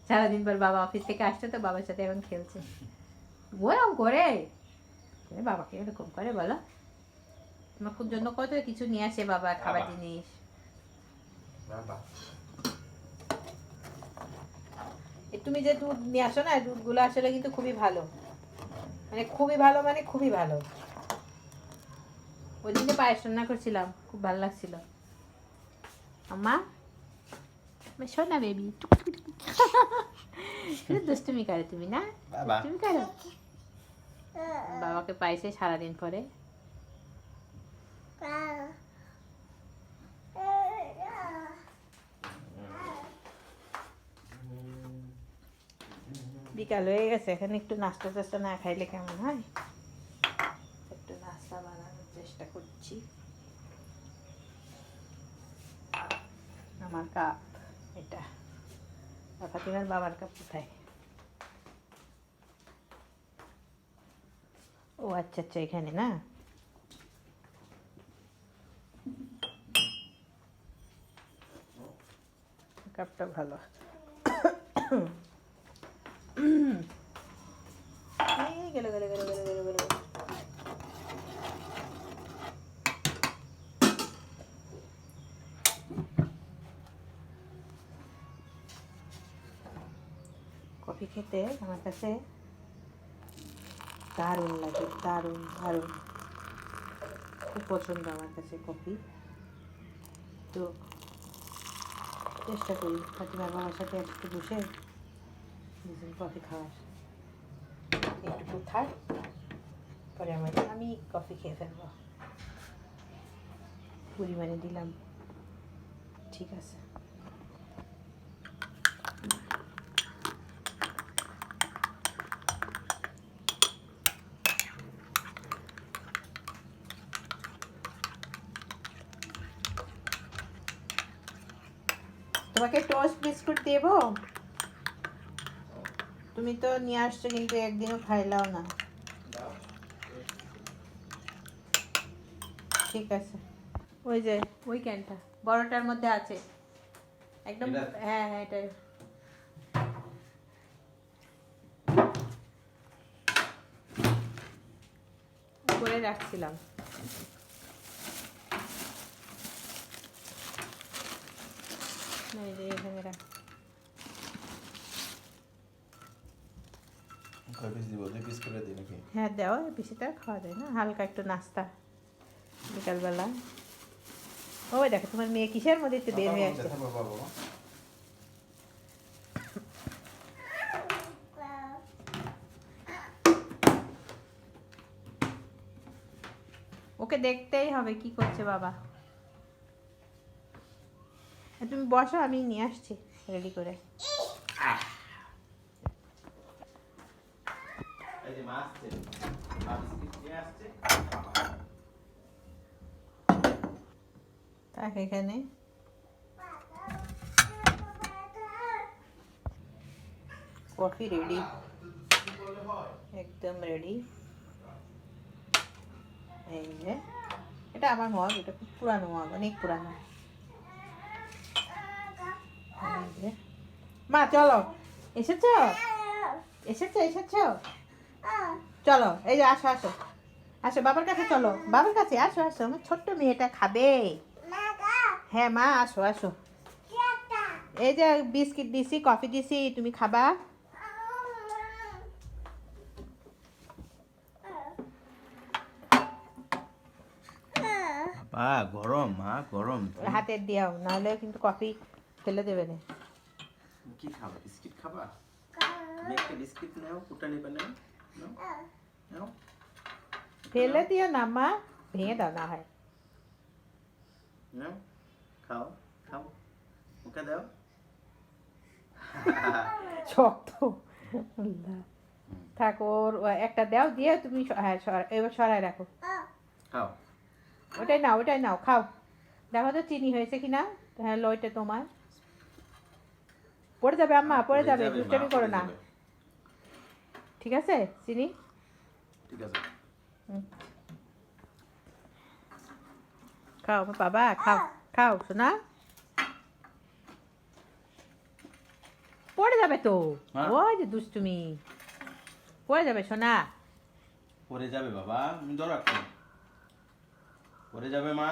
সারাদিন পর বাবা অফিস থেকে আসছে তো বাবার সাথে এখন খেলছে। ওরকম করে বাবাকে এরকম করে বলো? তোমার জন্য কত কিছু নিয়ে আসে বাবা, খাবার জিনিস। তুমি যে দুধ নিয়ে আসো না, দুধগুলো আসলে কিন্তু খুবই ভালো, মানে খুবই ভালো, মানে খুবই ভালো। ওই দিন যে পায়েস রান্না করছিলাম খুব ভালো লাগছিল। আম্মা শোনা বেবি, দুষ্টুমি করে তুমি না? দুষ্টুমি করো বাবাকে পাইছে সারাদিন পরে। বিকাল হয়ে গেছে, এখানে একটু নাস্তা টাস্তা না খাইলে কেমন হয়? একটু নাস্তা বানানোর চেষ্টা করছি। আমার কাপ এটা, ফাতিমার বাবার কাপ কোথায়? ও আচ্ছা আচ্ছা, এখানে না। কাপটা ভালো। গেল গেল গেল গেল গেল গেল। কফি খেতে আমার কাছে দারুণ লাগে, দারুণ দারুণ, খুব পছন্দ আমার কাছে কফি। তো চেষ্টা করি ফাতিমার বাবার সাথে একটু বসে দুজন কফি খাওয়ার। একটু থাক, পরে আমি কফি খেয়ে ফেলবো। পরিমাণে দিলাম, ঠিক আছে। তোমাকে টোস্ট বিস্কুট দেবো? তুমি তো নিয়ে আসছো কিন্তু একদিনও খাইলাও না। ঠিক আছে, ওই যে ওই ক্যানটা বড়টার মধ্যে আছে একদম। হ্যাঁ হ্যাঁ, এটাই করে রাখছিলাম। এখানে রাখ। হ্যাঁ দেওয়া, বেশিটা খাওয়া যায় না, হালকা একটু নাস্তা বিকালবেলা। ওই দেখো তোমার মেয়ে কিসের মধ্যে একটু বের হয়ে আসছে। ওকে দেখতেই হবে কি করছে বাবা। তুমি বসো, আমি নিয়ে আসছি রেডি করে। থাক এখানে। কফি রেডি, একদম রেডি। এই যে এটা আমার মগ, এটা খুব পুরানো মগ, অনেক পুরানো। মা চলো, এসেছো এসেছো এসেছো, চলো এই যে আসো আসো আসো, বাবার কাছে চলো, বাবার কাছে আসো আসো, আমার ছোট্ট মেয়েটা খাবে। হ্যাঁ মা আসো আসো, এই যে বিস্কিট দিছি, কফি দিছি, তুমি খাবা। গরম মা, গরম। হাতে দিও, নাহলে কিন্তু কফি ফেলে দেবে না। কি খাবা? বিস্কিট খাবা? একটা বিস্কিট নাও, কুটা নেবে না? নাও। ফেলে দিও না মা, ভেঙে দাও না হয়। নাও, খাও খাও, মুখে দাও। শক্ত। থাক, ওর একটা দাও, দিয়ে তুমি হ্যাঁ এবার সরাই রাখো। খাও। ওটাই নাও, ওটাই নাও, খাও। দেখো তো চিনি হয়েছে কিনা। হ্যাঁ ওইটা তোমার। পড়ে যাবে আম্মা, পড়ে যাবে, দুষ্টামি করো না। ঠিক আছে চিনি, ঠিক আছে। খাও বাবা, খাও খাও শোনা। পড়ে যাবে তো হ্যাঁ। ওই যে দুষ্টুমি পড়ে যাবে সোনা পড়ে যাবে বাবা, তুমি ধরো একটু। পড়ে যাবে মা।